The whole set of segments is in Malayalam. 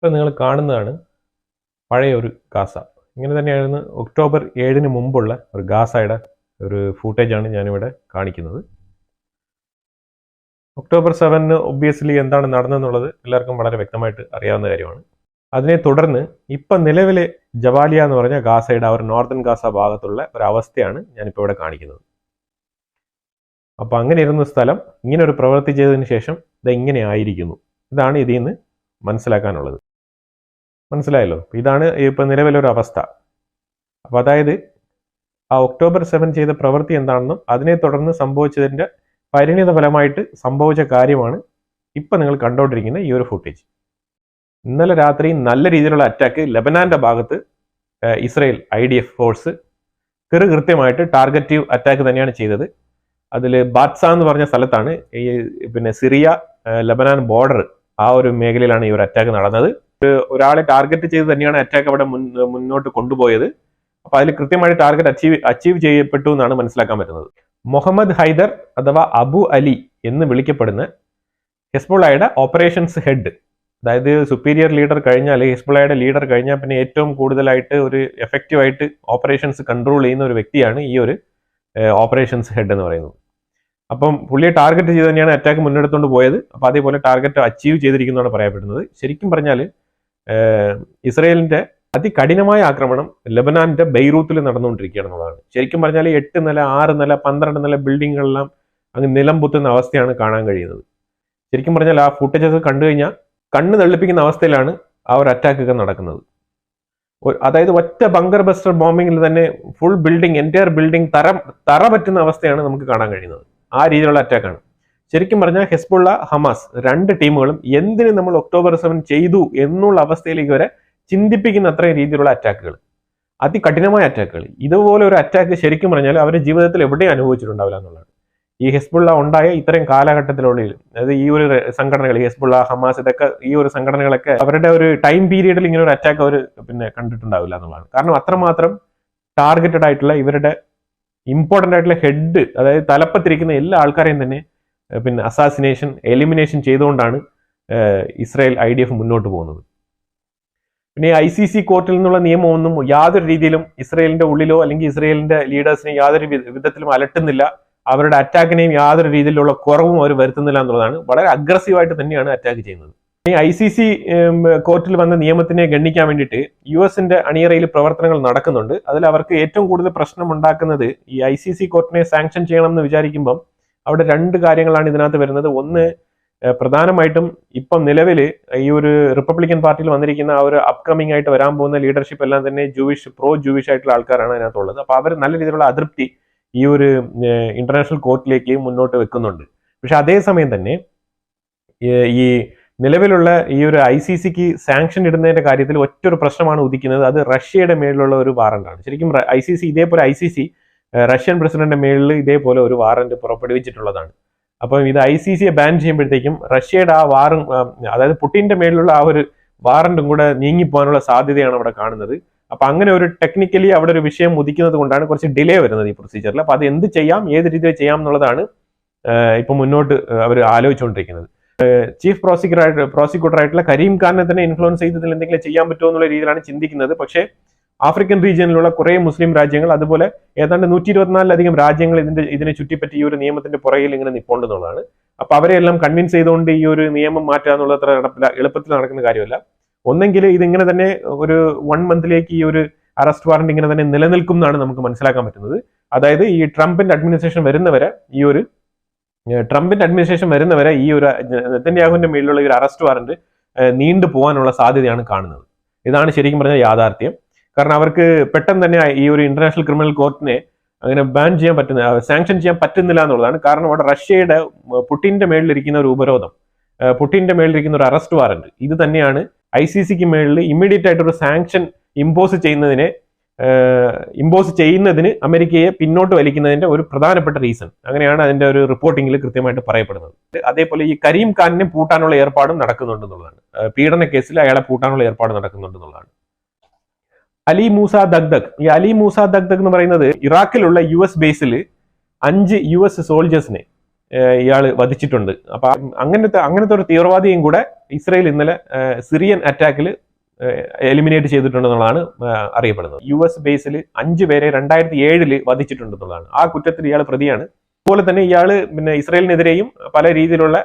ഇപ്പം നിങ്ങൾ കാണുന്നതാണ് പഴയ ഒരു ഗാസ. ഇങ്ങനെ തന്നെയായിരുന്നു ഒക്ടോബർ 7 മുമ്പുള്ള ഒരു ഗാസയുടെ ഒരു ഫൂട്ടേജാണ് ഞാനിവിടെ കാണിക്കുന്നത്. ഒക്ടോബർ 7 ഒബ്വിയസ്ലി എന്താണ് നടന്നതെന്നുള്ളത് എല്ലാവർക്കും വളരെ വ്യക്തമായിട്ട് അറിയാവുന്ന കാര്യമാണ്. അതിനെ തുടർന്ന് ഇപ്പം നിലവിലെ ജബാലിയ എന്ന് പറഞ്ഞ ഗാസയുടെ ആ ഒരു നോർത്തേൺ ഗാസ ഭാഗത്തുള്ള ഒരു അവസ്ഥയാണ് ഞാനിപ്പോൾ ഇവിടെ കാണിക്കുന്നത്. അപ്പം അങ്ങനെ ഇരുന്ന സ്ഥലം ഇങ്ങനെ ഒരു പ്രവൃത്തി ചെയ്തതിന് ശേഷം ഇത് ഇങ്ങനെ ആയിരിക്കുന്നു. ഇതാണ് ഇതിൽ നിന്ന് മനസ്സിലാക്കാനുള്ളത്. മനസ്സിലായല്ലോ? ഇതാണ് ഇപ്പം നിലവിലൊരു അവസ്ഥ. അപ്പം അതായത് ആ ഒക്ടോബർ 7 ചെയ്ത പ്രവൃത്തി എന്താണെന്നും അതിനെ തുടർന്ന് സംഭവിച്ചതിൻ്റെ പരിണിത ഫലമായിട്ട് സംഭവിച്ച കാര്യമാണ് ഇപ്പം നിങ്ങൾ കണ്ടുകൊണ്ടിരിക്കുന്ന ഈ ഒരു ഫുട്ടേജ്. ഇന്നലെ രാത്രി നല്ല രീതിയിലുള്ള അറ്റാക്ക് ലെബനാന്റെ ഭാഗത്ത് ഇസ്രയേൽ IDF ഫോഴ്സ് കൃത്യമായിട്ട് ടാർഗറ്റീവ് അറ്റാക്ക് തന്നെയാണ് ചെയ്തത്. അതിൽ ബാറ്റ്സ എന്ന് പറഞ്ഞ സ്ഥലത്താണ് ഈ സിറിയ ലെബനാൻ ബോർഡർ ആ ഒരു മേഖലയിലാണ് ഈ ഒരു അറ്റാക്ക് നടന്നത്. ഒരാളെ ടാർഗറ്റ് ചെയ്ത് തന്നെയാണ് അറ്റാക്ക് അവിടെ മുന്നോട്ട് കൊണ്ടുപോയത്. അപ്പൊ അതിൽ കൃത്യമായിട്ട് ടാർഗറ്റ് അച്ചീവ് ചെയ്യപ്പെട്ടു എന്നാണ് മനസ്സിലാക്കാൻ പറ്റുന്നത്. മുഹമ്മദ് ഹൈദർ അഥവാ അബു അലി എന്ന് വിളിക്കപ്പെടുന്ന ഹിസ്ബുള്ളയുടെ ഓപ്പറേഷൻസ് ഹെഡ്, അതായത് സുപ്പീരിയർ ലീഡർ കഴിഞ്ഞാൽ ഹിസ്ബുള്ളയുടെ ലീഡർ കഴിഞ്ഞാൽ പിന്നെ ഏറ്റവും കൂടുതലായിട്ട് ഒരു എഫക്റ്റീവായിട്ട് ഓപ്പറേഷൻസ് കൺട്രോൾ ചെയ്യുന്ന ഒരു വ്യക്തിയാണ് ഈ ഒരു ഓപ്പറേഷൻസ് ഹെഡ് എന്ന് പറയുന്നത്. അപ്പം പുള്ളിയെ ടാർഗറ്റ് ചെയ്ത് തന്നെയാണ് അറ്റാക്ക് മുന്നെടുത്തുകൊണ്ട് പോയത്. അപ്പം അതേപോലെ ടാർഗറ്റ് അച്ചീവ് ചെയ്തിരിക്കുന്നതാണ് പറയപ്പെടുന്നത്. ശരിക്കും പറഞ്ഞാൽ ഇസ്രയേലിന്റെ അതികഠിനമായ ആക്രമണം ലെബനാന്റെ ബെയ്റൂത്തിൽ നടന്നുകൊണ്ടിരിക്കുകയാണെന്നുള്ളതാണ്. ശരിക്കും പറഞ്ഞാൽ 8 നില 6 നില 12 നില ബിൽഡിങ്ങുകളെല്ലാം അങ്ങ് നിലംപൊത്തുന്ന അവസ്ഥയാണ് കാണാൻ കഴിയുന്നത്. ശരിക്കും പറഞ്ഞാൽ ആ ഫുട്ടേജസ് കണ്ടു കഴിഞ്ഞാൽ കണ്ണ് തള്ളിപ്പിക്കുന്ന അവസ്ഥയിലാണ് ആ ഒരു അറ്റാക്ക് ഒക്കെ നടക്കുന്നത്. അതായത് ഒറ്റ ബങ്കർ ബസ്റ്റർ ബോംബിങ്ങിൽ തന്നെ ഫുൾ ബിൽഡിംഗ് എൻറ്റയർ ബിൽഡിംഗ് തറ പറ്റുന്ന അവസ്ഥയാണ് നമുക്ക് കാണാൻ കഴിയുന്നത്. ആ രീതിയിലുള്ള അറ്റാക്കാണ്. ശരിക്കും പറഞ്ഞാൽ ഹിസ്ബുള്ള ഹമാസ് 2 ടീമുകളും എന്തിന് നമ്മൾ ഒക്ടോബർ 7 ചെയ്തു എന്നുള്ള അവസ്ഥയിലേക്ക് വരെ ചിന്തിപ്പിക്കുന്ന അത്രയും രീതിയിലുള്ള അറ്റാക്കുകൾ, അതികഠിനമായ അറ്റാക്കുകൾ. ഇതുപോലെ ഒരു അറ്റാക്ക് ശരിക്കും പറഞ്ഞാൽ അവരുടെ ജീവിതത്തിൽ എവിടെയും അനുഭവിച്ചിട്ടുണ്ടാവില്ല എന്നുള്ളതാണ്. ഈ ഹിസ്ബുള്ള ഉണ്ടായ ഇത്രയും കാലഘട്ടത്തിനുള്ളിൽ, അതായത് ഈ ഒരു സംഘടനകൾ ഹിസ്ബുള്ള ഹമാസ് ഇതൊക്കെ ഈ ഒരു സംഘടനകളൊക്കെ അവരുടെ ഒരു ടൈം പീരീഡിൽ ഇങ്ങനെ ഒരു അറ്റാക്ക് അവർ കണ്ടിട്ടുണ്ടാവില്ല എന്നുള്ളതാണ്. കാരണം അത്രമാത്രം ടാർഗറ്റഡ് ആയിട്ടുള്ള ഇവരുടെ ഇമ്പോർട്ടൻ്റ് ആയിട്ടുള്ള ഹെഡ്, അതായത് തലപ്പത്തിരിക്കുന്ന എല്ലാ ആൾക്കാരെയും തന്നെ അസാസിനേഷൻ എലിമിനേഷൻ ചെയ്തുകൊണ്ടാണ് ഇസ്രായേൽ IDF മുന്നോട്ട് പോകുന്നത്. പിന്നെ ICC കോർട്ടിൽ നിന്നുള്ള നിയമമൊന്നും യാതൊരു രീതിയിലും ഇസ്രായേലിന്റെ ഉള്ളിലോ അല്ലെങ്കിൽ ഇസ്രായേലിന്റെ ലീഡേഴ്സിനെ യാതൊരു വിധത്തിലും അലട്ടുന്നില്ല. അവരുടെ അറ്റാക്കിനെയും യാതൊരു രീതിയിലുള്ള കുറവും അവർ വരുത്തുന്നില്ല എന്നുള്ളതാണ്. വളരെ അഗ്രസീവായിട്ട് തന്നെയാണ് അറ്റാക്ക് ചെയ്യുന്നത്. ഈ ICC കോർട്ടിൽ വന്ന നിയമത്തിനെ ഗണ്ണിക്കാൻ വേണ്ടിയിട്ട് US അണിയറയിൽ പ്രവർത്തനങ്ങൾ നടക്കുന്നുണ്ട്. അതിൽ അവർക്ക് ഏറ്റവും കൂടുതൽ പ്രശ്നം ഉണ്ടാക്കുന്നത് ഈ ICC കോർട്ടിനെ സാങ്ഷൻ ചെയ്യണം എന്ന് വിചാരിക്കുമ്പം അവിടെ 2 കാര്യങ്ങളാണ് ഇതിനകത്ത് വരുന്നത്. ഒന്ന്, പ്രധാനമായിട്ടും ഇപ്പം നിലവിൽ ഈ ഒരു റിപ്പബ്ലിക്കൻ പാർട്ടിയിൽ വന്നിരിക്കുന്ന ആ ഒരു അപ്കമിംഗ് ആയിട്ട് വരാൻ പോകുന്ന ലീഡർഷിപ്പ് എല്ലാം തന്നെ പ്രോ ജൂവിഷ് ആയിട്ടുള്ള ആൾക്കാരാണ് അതിനകത്തുള്ളത്. അപ്പൊ അവർ നല്ല രീതിയിലുള്ള അതൃപ്തി ഈ ഒരു ഇന്റർനാഷണൽ കോർട്ടിലേക്ക് മുന്നോട്ട് വെക്കുന്നുണ്ട്. പക്ഷെ അതേസമയം തന്നെ ഈ നിലവിലുള്ള ഈ ഒരു ICCക്ക് സാങ്ഷൻ ഇടുന്നതിന്റെ കാര്യത്തിൽ ഒറ്റൊരു പ്രശ്നമാണ് ഉദിക്കുന്നത്. അത് റഷ്യയുടെ മേളിലുള്ള ഒരു വാറന്റാണ്. ശരിക്കും ഇതേപോലെ ICC റഷ്യൻ പ്രസിഡന്റിന്റെ മേളിൽ ഇതേപോലെ ഒരു വാറന്റ് പുറപ്പെടുവിച്ചിട്ടുള്ളതാണ്. അപ്പം ഇത് ICCയെ ബാൻ ചെയ്യുമ്പോഴത്തേക്കും റഷ്യയുടെ ആ വാറും, അതായത് പുടിന്റെ മേളിലുള്ള ആ ഒരു വാറന്റും കൂടെ നീങ്ങിപ്പോകാനുള്ള സാധ്യതയാണ് അവിടെ കാണുന്നത്. അപ്പൊ അങ്ങനെ ഒരു ടെക്നിക്കലി അവിടെ ഒരു വിഷയം ഉദിക്കുന്നത് കൊണ്ടാണ് കുറച്ച് ഡിലേ വരുന്നത് ഈ പ്രൊസീജിയറിൽ. അപ്പൊ അത് എന്ത് ചെയ്യാം, ഏത് രീതിയിൽ ചെയ്യാം എന്നുള്ളതാണ് ഇപ്പൊ മുന്നോട്ട് അവർ ആലോചിച്ചുകൊണ്ടിരിക്കുന്നത്. ചീഫ് പ്രോസിക്യൂട്ടർ ആയിട്ടുള്ള കരീം ഖാനെ തന്നെ ഇൻഫ്ലുവൻസ് ചെയ്തതിൽ എന്തെങ്കിലും ചെയ്യാൻ പറ്റുമോ എന്നുള്ള രീതിയിലാണ് ചിന്തിക്കുന്നത്. പക്ഷേ ആഫ്രിക്കൻ റീജിയനിലുള്ള കുറെ മുസ്ലിം രാജ്യങ്ങൾ, അതുപോലെ ഏതാണ്ട് 124-ലധികം രാജ്യങ്ങൾ ഇതിനെ ചുറ്റിപ്പറ്റി ഈ ഒരു നിയമത്തിന്റെ പുറകിൽ ഇങ്ങനെ നിൽപ്പുണ്ടെന്നുള്ളതാണ്. അപ്പൊ അവരെല്ലാം കൺവിൻസ് ചെയ്തുകൊണ്ട് ഈ ഒരു നിയമം മാറ്റുക എന്നുള്ളത് അത്ര എളുപ്പത്തിൽ നടക്കുന്ന കാര്യമല്ല. ഒന്നെങ്കിൽ ഇതിങ്ങനെ തന്നെ ഒരു 1 മന്തിലേക്ക് ഈ ഒരു അറസ്റ്റ് വാറന്റ് ഇങ്ങനെ തന്നെ നിലനിൽക്കും എന്നാണ് നമുക്ക് മനസ്സിലാക്കാൻ പറ്റുന്നത്. അതായത് ഈ ട്രംപിന്റെ അഡ്മിനിസ്ട്രേഷൻ വരുന്നവരെ ഈ ഒരു നെതന്യാഹുവിന്റെ മേലിലുള്ള ഒരു അറസ്റ്റ് വാറന്റ് നീണ്ടു പോകാനുള്ള സാധ്യതയാണ് കാണുന്നത്. ഇതാണ് ശരിക്കും പറഞ്ഞാൽ യാഥാർത്ഥ്യം. കാരണം അവർക്ക് പെട്ടെന്ന് തന്നെ ഈ ഒരു ഇന്റർനാഷണൽ ക്രിമിനൽ കോർട്ടിനെ അങ്ങനെ ബാൻ ചെയ്യാൻ പറ്റുന്ന, സാങ്ഷൻ ചെയ്യാൻ പറ്റുന്നില്ല എന്നുള്ളതാണ്. കാരണം അവിടെ റഷ്യയുടെ പുടിന്റെ മേളിലിരിക്കുന്ന ഒരു ഉപരോധം, പുടിന്റെ മേളിലിരിക്കുന്ന ഒരു അറസ്റ്റ് വാറന്റ്, ഇത് തന്നെയാണ് ICCക്ക് മേളിൽ ഇമ്മീഡിയറ്റ് ആയിട്ട് ഒരു സാങ്ഷൻ ഇമ്പോസ് ചെയ്യുന്നതിന് അമേരിക്കയെ പിന്നോട്ട് വലിക്കുന്നതിന്റെ ഒരു പ്രധാനപ്പെട്ട റീസൺ. അങ്ങനെയാണ് അതിന്റെ ഒരു റിപ്പോർട്ടിംഗിൽ കൃത്യമായിട്ട് പറയപ്പെടുന്നത്. അതേപോലെ ഈ കരീം ഖാനിനെ പൂട്ടാനുള്ള ഏർപ്പാടും നടക്കുന്നുണ്ടെന്നുള്ളതാണ്. പീഡന കേസിൽ അയാളെ പൂട്ടാനുള്ള ഏർപ്പാട് നടക്കുന്നുണ്ടെന്നുള്ളതാണ്. അലി മൂസ ദഗ്ദഗ്, ഈ അലി മൂസ ദഗ്ദഗ് എന്ന് പറയുന്നത് ഇറാഖിലുള്ള US ബേസിൽ 5 US സോൾജേഴ്സിനെ ഇയാൾ വധിച്ചിട്ടുണ്ട്. അപ്പൊ അങ്ങനത്തെ ഒരു തീവ്രവാദിയും കൂടെ ഇസ്രയേൽ ഇന്നലെ സിറിയൻ അറ്റാക്കിൽ എലിമിനേറ്റ് ചെയ്തിട്ടുണ്ടെന്നുള്ളതാണ് അറിയപ്പെടുന്നത്. US ബേസിൽ 5 പേരെ 2007 വധിച്ചിട്ടുണ്ടെന്നുള്ളതാണ്. ആ കുറ്റത്തിൽ ഇയാൾ പ്രതിയാണ്. അതുപോലെ തന്നെ ഇയാൾ ഇസ്രയേലിനെതിരെയും പല രീതിയിലുള്ള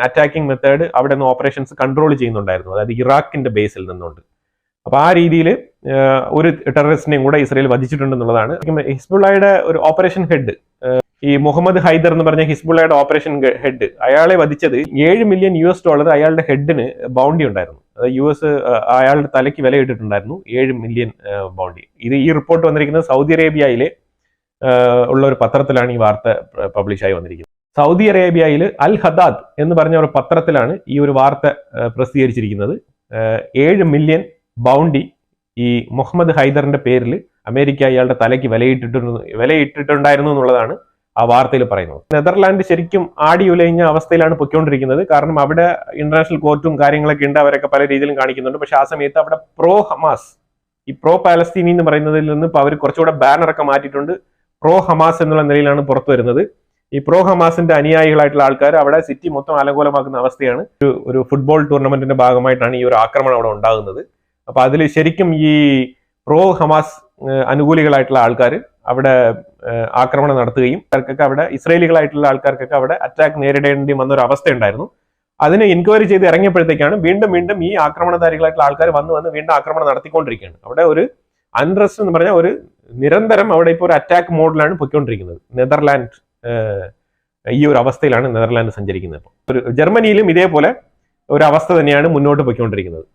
അറ്റാക്കിംഗ് മെത്തേഡ് അവിടെ നിന്ന് ഓപ്പറേഷൻസ് കൺട്രോൾ ചെയ്യുന്നുണ്ടായിരുന്നു, അതായത് ഇറാഖിന്റെ ബേസിൽ നിന്നുകൊണ്ട്. അപ്പൊ ആ രീതിയിൽ ഒരു ടെററിസ്റ്റിനെയും കൂടെ ഇസ്രയേൽ വധിച്ചിട്ടുണ്ടെന്നുള്ളതാണ്. ഹിസ്ബുള്ളയുടെ ഒരു ഓപ്പറേഷൻ ഹെഡ്, ഈ മുഹമ്മദ് ഹൈദർ എന്ന് പറഞ്ഞ ഹിസ്ബുള്ളയുടെ ഓപ്പറേഷൻ ഹെഡ്, അയാളെ വധിച്ചത് $7 മില്യൺ അയാളുടെ ഹെഡിന് ബൗണ്ടി ഉണ്ടായിരുന്നു. അതായത് അയാളുടെ തലയ്ക്ക് വില ഇട്ടിട്ടുണ്ടായിരുന്നു, 7 മില്യൺ ബൗണ്ടി. ഈ റിപ്പോർട്ട് വന്നിരിക്കുന്നത് സൗദി അറേബ്യയിലെ ഉള്ള ഒരു പത്രത്തിലാണ് ഈ വാർത്ത പബ്ലിഷ് ആയി വന്നിരിക്കുന്നത്. സൗദി അറേബ്യയിൽ അൽ ഹദാദ് എന്ന് പറഞ്ഞ ഒരു പത്രത്തിലാണ് ഈ ഒരു വാർത്ത പ്രസിദ്ധീകരിച്ചിരിക്കുന്നത്. 7 മില്യൺ ബൗണ്ടി ഈ മുഹമ്മദ് ഹൈദറിന്റെ പേരിൽ അമേരിക്ക ഇയാളുടെ തലയ്ക്ക് വിലയിട്ടിട്ടുണ്ടായിരുന്നു എന്നുള്ളതാണ് ആ വാർത്തയിൽ പറയുന്നത്. നെതർലാൻഡ് ശരിക്കും ആടിയുലയിഞ്ഞ അവസ്ഥയിലാണ് പൊയ്ക്കൊണ്ടിരിക്കുന്നത്. കാരണം അവിടെ ഇന്റർനാഷണൽ കോർട്ടും കാര്യങ്ങളൊക്കെ ഉണ്ട്, അവരൊക്കെ പല രീതിയിലും കാണിക്കുന്നുണ്ട്. പക്ഷെ ആ സമയത്ത് അവിടെ പ്രോ ഹമാസ്, ഈ പ്രോ പാലസ്തീനി എന്ന് പറയുന്നതിൽ നിന്ന് ഇപ്പൊ അവർ കുറച്ചുകൂടെ ബാനറൊക്കെ മാറ്റിയിട്ടുണ്ട്. പ്രോ ഹമാസ് എന്നുള്ള നിലയിലാണ് പുറത്തു വരുന്നത്. ഈ പ്രോ ഹമാസിന്റെ അനുയായികളായിട്ടുള്ള ആൾക്കാർ അവിടെ സിറ്റി മൊത്തം അലങ്കോലമാക്കുന്ന അവസ്ഥയാണ്. ഒരു ഫുട്ബോൾ ടൂർണമെന്റിന്റെ ഭാഗമായിട്ടാണ് ഈ ഒരു ആക്രമണം അവിടെ ഉണ്ടാകുന്നത്. അപ്പൊ അതിൽ ശരിക്കും ഈ പ്രോ ഹമാസ് അനുകൂലികളായിട്ടുള്ള ആൾക്കാർ അവിടെ ആക്രമണം നടത്തുകയും അവിടെ ഇസ്രയേലികളായിട്ടുള്ള ആൾക്കാർക്കൊക്കെ അവിടെ അറ്റാക്ക് നേരിടേണ്ടി വന്ന ഒരു അവസ്ഥ ഉണ്ടായിരുന്നു. അതിനെ എൻക്വയറി ചെയ്ത് ഇറങ്ങിയപ്പോഴത്തേക്കാണ് വീണ്ടും ഈ ആക്രമണകാരികളായിട്ടുള്ള ആൾക്കാർ വന്ന് വീണ്ടും ആക്രമണം നടത്തിക്കൊണ്ടിരിക്കുകയാണ്. അവിടെ ഒരു അൺറസ്റ്റ് എന്ന് പറഞ്ഞാൽ ഒരു നിരന്തരം അവിടെ ഇപ്പോൾ ഒരു അറ്റാക്ക് മോഡിലാണ് പൊയ്ക്കൊണ്ടിരിക്കുന്നത്. നെതർലാൻഡ് ഈ ഒരു അവസ്ഥയിലാണ് നെതർലാൻഡ് സഞ്ചരിക്കുന്നത്. ഇപ്പോൾ ജർമ്മനിയിലും ഇതേപോലെ ഒരു അവസ്ഥ തന്നെയാണ് മുന്നോട്ട് പൊയ്ക്കൊണ്ടിരിക്കുന്നത്.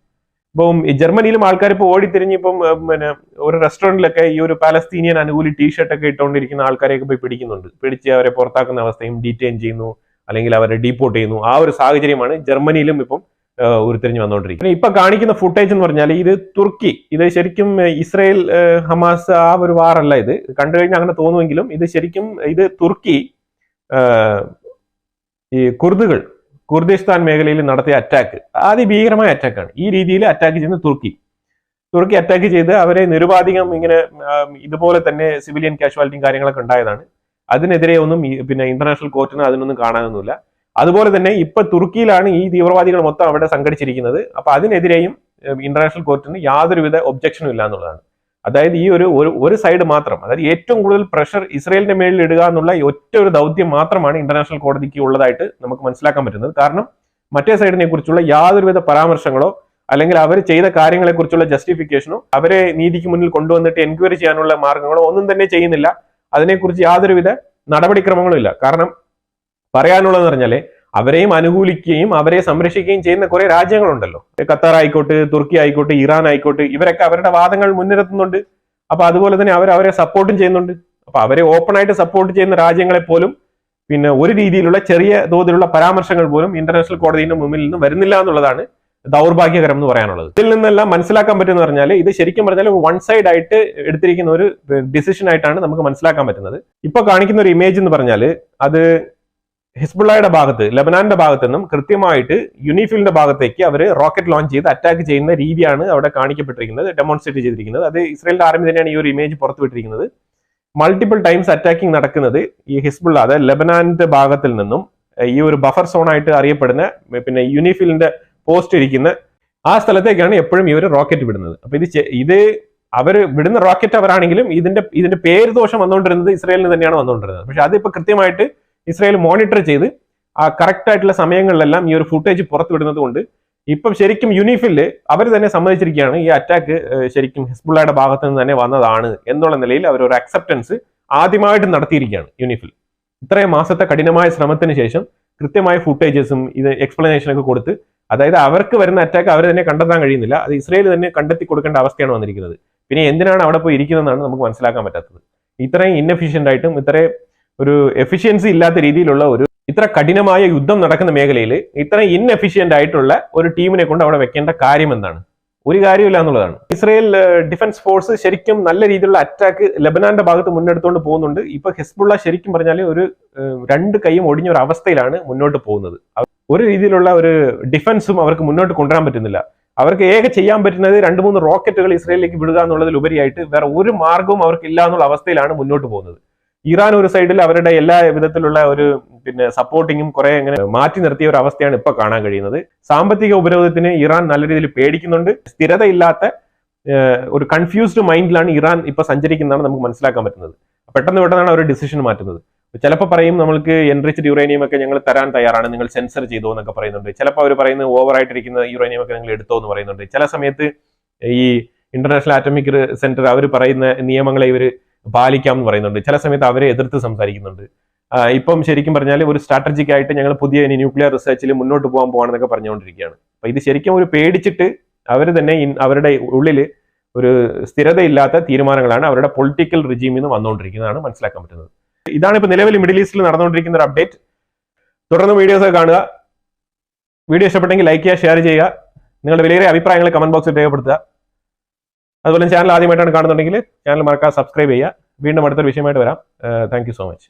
ഇപ്പം ജർമ്മനിയിലും ആൾക്കാർ ഇപ്പോൾ ഓടിത്തിരിഞ്ഞ് ഇപ്പം ഒരു റെസ്റ്റോറൻറ്റിലൊക്കെ ഈ ഒരു പാലസ്തീനിയൻ അനുകൂലി ടീഷർട്ടൊക്കെ ഇട്ടുകൊണ്ടിരിക്കുന്ന ആൾക്കാരെയൊക്കെ പോയി പിടിച്ച് അവരെ പുറത്താക്കുന്ന അവസ്ഥയും ഡീറ്റെയിൻ ചെയ്യുന്നു, അല്ലെങ്കിൽ അവരെ ഡീപ്പോർട്ട് ചെയ്യുന്നു. ആ ഒരു സാഹചര്യമാണ് ജർമ്മനിയിലും ഇപ്പം ഉരുത്തിരിഞ്ഞ് വന്നുകൊണ്ടിരിക്കുന്നത്. ഇപ്പൊ കാണിക്കുന്ന ഫുട്ടേജ് എന്ന് പറഞ്ഞാൽ ഇത് തുർക്കി, ഇത് ശരിക്കും ഇസ്രയേൽ ഹമാസ് ആ ഒരു വാറല്ല. ഇത് കണ്ടു കഴിഞ്ഞാൽ അങ്ങനെ തോന്നുമെങ്കിലും ഇത് ശരിക്കും തുർക്കി ഈ കുർദിസ്ഥാൻ മേഖലയിൽ നടത്തിയ അറ്റാക്ക് അതിഭീകരമായ അറ്റാക്കാണ്. ഈ രീതിയിൽ അറ്റാക്ക് ചെയ്യുന്ന തുർക്കി അറ്റാക്ക് ചെയ്ത് അവരെ നിരുപാധികം ഇങ്ങനെ ഇതുപോലെ തന്നെ സിവിലിയൻ കാഷ്വാലിറ്റിയും കാര്യങ്ങളൊക്കെ ഉണ്ടായതാണ്. അതിനെതിരെ ഒന്നും ഇന്റർനാഷണൽ കോർട്ടിന് അതിനൊന്നും കാണാനൊന്നുമില്ല. അതുപോലെ തന്നെ ഇപ്പൊ തുർക്കിയിലാണ് ഈ തീവ്രവാദികൾ മൊത്തം അവിടെ സംഘടിച്ചിരിക്കുന്നത്. അപ്പൊ അതിനെതിരെയും ഇന്റർനാഷണൽ കോർട്ടിന് യാതൊരുവിധ ഒബ്ജക്ഷനും ഇല്ല എന്നുള്ളതാണ്. അതായത് ഈ ഒരു സൈഡ് മാത്രം, അതായത് ഏറ്റവും കൂടുതൽ പ്രഷർ ഇസ്രയേലിന്റെ മേളിൽ ഇടുക എന്നുള്ള ഒറ്റ ഒരു ദൗത്യം മാത്രമാണ് ഇന്റർനാഷണൽ കോടതിക്ക് ഉള്ളതായിട്ട് നമുക്ക് മനസ്സിലാക്കാൻ പറ്റുന്നത്. കാരണം മറ്റേ സൈഡിനെ കുറിച്ചുള്ള യാതൊരുവിധ പരാമർശങ്ങളോ അല്ലെങ്കിൽ അവർ ചെയ്ത കാര്യങ്ങളെ കുറിച്ചുള്ള ജസ്റ്റിഫിക്കേഷനോ അവരെ നീതിക്ക് മുന്നിൽ കൊണ്ടുവന്നിട്ട് എൻക്വയറി ചെയ്യാനുള്ള മാർഗങ്ങളോ ഒന്നും തന്നെ ചെയ്യുന്നില്ല. അതിനെക്കുറിച്ച് യാതൊരുവിധ നടപടിക്രമങ്ങളും ഇല്ല. കാരണം പറയാനുള്ളതെന്ന് പറഞ്ഞാല് അവരെയും അനുകൂലിക്കുകയും അവരെ സംരക്ഷിക്കുകയും ചെയ്യുന്ന കുറെ രാജ്യങ്ങളുണ്ടല്ലോ. ഖത്തർ ആയിക്കോട്ടെ, തുർക്കി ആയിക്കോട്ടെ, ഇറാൻ ആയിക്കോട്ടെ, ഇവരൊക്കെ അവരുടെ വാദങ്ങൾ മുൻനിർത്തുന്നുണ്ട്. അപ്പൊ അതുപോലെ തന്നെ അവരെ സപ്പോർട്ടും ചെയ്യുന്നുണ്ട്. അപ്പൊ അവരെ ഓപ്പൺ ആയിട്ട് സപ്പോർട്ട് ചെയ്യുന്ന രാജ്യങ്ങളെ പോലും ഒരു രീതിയിലുള്ള ചെറിയ തോതിലുള്ള പരാമർശങ്ങൾ പോലും ഇന്റർനാഷണൽ കോടതിയുടെ മുമ്പിൽ നിന്ന് വരുന്നില്ല എന്നുള്ളതാണ് ദൗർഭാഗ്യകരം എന്ന് പറയാനുള്ളത്. ഇതിൽ നിന്നെല്ലാം മനസ്സിലാക്കാൻ പറ്റുന്ന പറഞ്ഞാൽ ഇത് ശരിക്കും പറഞ്ഞാൽ വൺ സൈഡ് ആയിട്ട് എടുത്തിരിക്കുന്ന ഒരു ഡിസിഷൻ ആയിട്ടാണ് നമുക്ക് മനസ്സിലാക്കാൻ പറ്റുന്നത്. ഇപ്പൊ കാണിക്കുന്ന ഒരു ഇമേജ് എന്ന് പറഞ്ഞാൽ അത് ഹിസ്ബുള്ളയുടെ ഭാഗത്ത്, ലബനാന്റെ ഭാഗത്ത് നിന്നും കൃത്യമായിട്ട് യുനിഫിലിന്റെ ഭാഗത്തേക്ക് അവർ റോക്കറ്റ് ലോഞ്ച് ചെയ്ത് അറ്റാക്ക് ചെയ്യുന്ന രീതിയാണ് അവിടെ കാണിക്കപ്പെട്ടിരിക്കുന്നത്, ഡെമോൺസ്ട്രേറ്റ് ചെയ്തിരിക്കുന്നത്. അത് ഇസ്രയേലിന്റെ ആർമി തന്നെയാണ് ഈ ഒരു ഇമേജ് പുറത്തുവിട്ടിരിക്കുന്നത്. മൾട്ടിപ്പിൾ ടൈംസ് അറ്റാക്കിംഗ് നടക്കുന്നത് ഈ ഹിസ്ബുള്ള, അതായത് ലബനാന്റെ ഭാഗത്തിൽ നിന്നും ഈ ഒരു ബഫർ സോൺ ആയിട്ട് അറിയപ്പെടുന്ന യുനിഫിലിന്റെ പോസ്റ്റ് ഇരിക്കുന്ന ആ സ്ഥലത്തേക്കാണ് എപ്പോഴും ഇവർ റോക്കറ്റ് വിടുന്നത്. അപ്പൊ ഇത് അവർ വിടുന്ന റോക്കറ്റ് അവരാണെങ്കിലും ഇതിന്റെ പേര് ദോഷം വന്നുകൊണ്ടിരുന്നത് ഇസ്രയേലിന് തന്നെയാണ് വന്നുകൊണ്ടിരുന്നത്. പക്ഷെ അതിപ്പോ കൃത്യമായിട്ട് ഇസ്രയേൽ മോണിറ്റർ ചെയ്ത് ആ കറക്റ്റ് ആയിട്ടുള്ള സമയങ്ങളിലെല്ലാം ഈ ഒരു ഫുട്ടേജ് പുറത്തുവിടുന്നത് കൊണ്ട് ഇപ്പം ശരിക്കും യുനിഫില് അവർ തന്നെ സമ്മതിച്ചിരിക്കുകയാണ് ഈ അറ്റാക്ക് ശരിക്കും ഹിസ്ബുള്ളയുടെ ഭാഗത്ത് നിന്ന് തന്നെ വന്നതാണ് എന്നുള്ള നിലയിൽ അവർ ഒരു അക്സെപ്റ്റൻസ് ആദ്യമായിട്ട് നടത്തിയിരിക്കുകയാണ് യുനിഫിൽ. ഇത്രയും മാസത്തെ കഠിനമായ ശ്രമത്തിന് ശേഷം കൃത്യമായ ഫുട്ടേജസും ഇത് എക്സ്പ്ലനേഷനൊക്കെ കൊടുത്ത്, അതായത് അവർക്ക് വരുന്ന അറ്റാക്ക് അവർ തന്നെ കണ്ടെത്താൻ കഴിയുന്നില്ല, അത് ഇസ്രയേൽ തന്നെ കണ്ടെത്തി കൊടുക്കേണ്ട അവസ്ഥയാണ് വന്നിരിക്കുന്നത്. പിന്നെ എന്തിനാണ് അവിടെ പോയി ഇരിക്കുന്നതെന്നാണ് നമുക്ക് മനസ്സിലാക്കാൻ പറ്റാത്തത്. ഇത്രയും ഇൻഎഫിഷ്യന്റ് ആയിട്ടും ഇത്രയും ഒരു എഫിഷ്യൻസി ഇല്ലാത്ത രീതിയിലുള്ള ഇത്ര കഠിനമായ യുദ്ധം നടക്കുന്ന മേഖലയിൽ ഇത്രയും ഇൻഎഫിഷ്യന്റ് ആയിട്ടുള്ള ഒരു ടീമിനെ കൊണ്ട് അവിടെ വെക്കേണ്ട കാര്യം എന്താണ്? ഒരു കാര്യമില്ല എന്നുള്ളതാണ്. ഇസ്രയേൽ ഡിഫൻസ് ഫോഴ്സ് ശരിക്കും നല്ല രീതിയിലുള്ള അറ്റാക്ക് ലബനാന്റെ ഭാഗത്ത് മുന്നെടുത്തുകൊണ്ട് പോകുന്നുണ്ട്. ഇപ്പൊ ഹിസ്ബുള്ള ശരിക്കും പറഞ്ഞാൽ രണ്ട് കൈയും ഒടിഞ്ഞ ഒരു അവസ്ഥയിലാണ് മുന്നോട്ട് പോകുന്നത്. ഒരു രീതിയിലുള്ള ഒരു ഡിഫൻസും അവർക്ക് മുന്നോട്ട് കൊണ്ടുവരാൻ പറ്റുന്നില്ല. അവർക്ക് ചെയ്യാൻ പറ്റുന്നത് 2-3 റോക്കറ്റുകൾ ഇസ്രയേലിലേക്ക് വിടുക എന്നുള്ളതിൽ ഉപരിയായിട്ട് വേറെ ഒരു മാർഗവും അവർക്ക് ഇല്ല എന്നുള്ള അവസ്ഥയിലാണ് മുന്നോട്ട് പോകുന്നത്. ഇറാൻ ഒരു സൈഡിൽ അവരുടെ എല്ലാ വിധത്തിലുള്ള ഒരു പിന്നെ സപ്പോർട്ടിങ്ങും കുറെ അങ്ങനെ മാറ്റി നിർത്തിയ ഒരു അവസ്ഥയാണ് ഇപ്പൊ കാണാൻ കഴിയുന്നത്. സാമ്പത്തിക ഉപരോധത്തിന് ഇറാൻ നല്ല രീതിയിൽ പേടിക്കുന്നുണ്ട്. സ്ഥിരതയില്ലാത്ത ഒരു കൺഫ്യൂസ്ഡ് മൈൻഡിലാണ് ഇറാൻ ഇപ്പൊ സഞ്ചരിക്കുന്നതാണ് നമുക്ക് മനസ്സിലാക്കാൻ പറ്റുന്നത്. പെട്ടെന്ന് അവർ ഡിസിഷൻ മാറ്റുന്നത്. ചിലപ്പോൾ പറയും നമ്മൾക്ക് എൻറിച്ച്ഡ് യുറേനിയം ഒക്കെ ഞങ്ങൾ തരാൻ തയ്യാറാണ്, നിങ്ങൾ സെൻസർ ചെയ്തോ എന്നൊക്കെ പറയുന്നുണ്ട്. ചിലപ്പോൾ അവർ പറയുന്നത് ഓവറായിട്ടിരിക്കുന്ന യുറേനിയം ഒക്കെ നിങ്ങൾ എടുത്തോ എന്ന് പറയുന്നുണ്ട്. ചില സമയത്ത് ഈ ഇന്റർനാഷണൽ ആറ്റമിക് സെന്റർ അവർ പറയുന്ന നിയമങ്ങളെ ഇവർ പാലിക്കാം എന്ന് പറയുന്നുണ്ട്. ചില സമയത്ത് അവരെ എതിർത്ത് സംസാരിക്കുന്നുണ്ട്. ഇപ്പം ശരിക്കും പറഞ്ഞാൽ ഒരു സ്ട്രാറ്റജിക് ആയിട്ട് ഞങ്ങൾ പുതിയ ന്യൂക്ലിയർ റിസർച്ചിൽ മുന്നോട്ട് പോകാൻ പോവാണെന്നൊക്കെ പറഞ്ഞുകൊണ്ടിരിക്കുകയാണ്. അപ്പൊ ഇത് ശരിക്കും ഒരു പേടിച്ചിട്ട് അവർ തന്നെ അവരുടെ ഉള്ളിൽ ഒരു സ്ഥിരതയില്ലാത്ത തീരുമാനങ്ങളാണ് അവരുടെ പൊളിറ്റിക്കൽ റിജീമിൽ നിന്ന് വന്നുകൊണ്ടിരിക്കുന്നതാണ് മനസ്സിലാക്കാൻ പറ്റുന്നത്. ഇതാണ് ഇപ്പൊ നിലവിൽ മിഡിൽ ഈസ്റ്റിൽ നടന്നുകൊണ്ടിരിക്കുന്ന ഒരു അപ്ഡേറ്റ്. തുടർന്ന് വീഡിയോസ് കാണുക. വീഡിയോ ഇഷ്ടപ്പെട്ടെങ്കിൽ ലൈക്ക് ചെയ്യുക, ഷെയർ ചെയ്യുക, നിങ്ങളുടെ വിലയേറിയ അഭിപ്രായങ്ങൾ കമന്റ് ബോക്സിൽ രേഖപ്പെടുത്തുക. അതുപോലെ ചാനൽ ആദ്യമായിട്ടാണ് കാണുന്നുണ്ടെങ്കിൽ ചാനൽ മറക്കാതെ സബ്സ്ക്രൈബ് ചെയ്യുക. വീണ്ടും അടുത്തൊരു വിഷയമായിട്ട് വരാം. Thank you so much.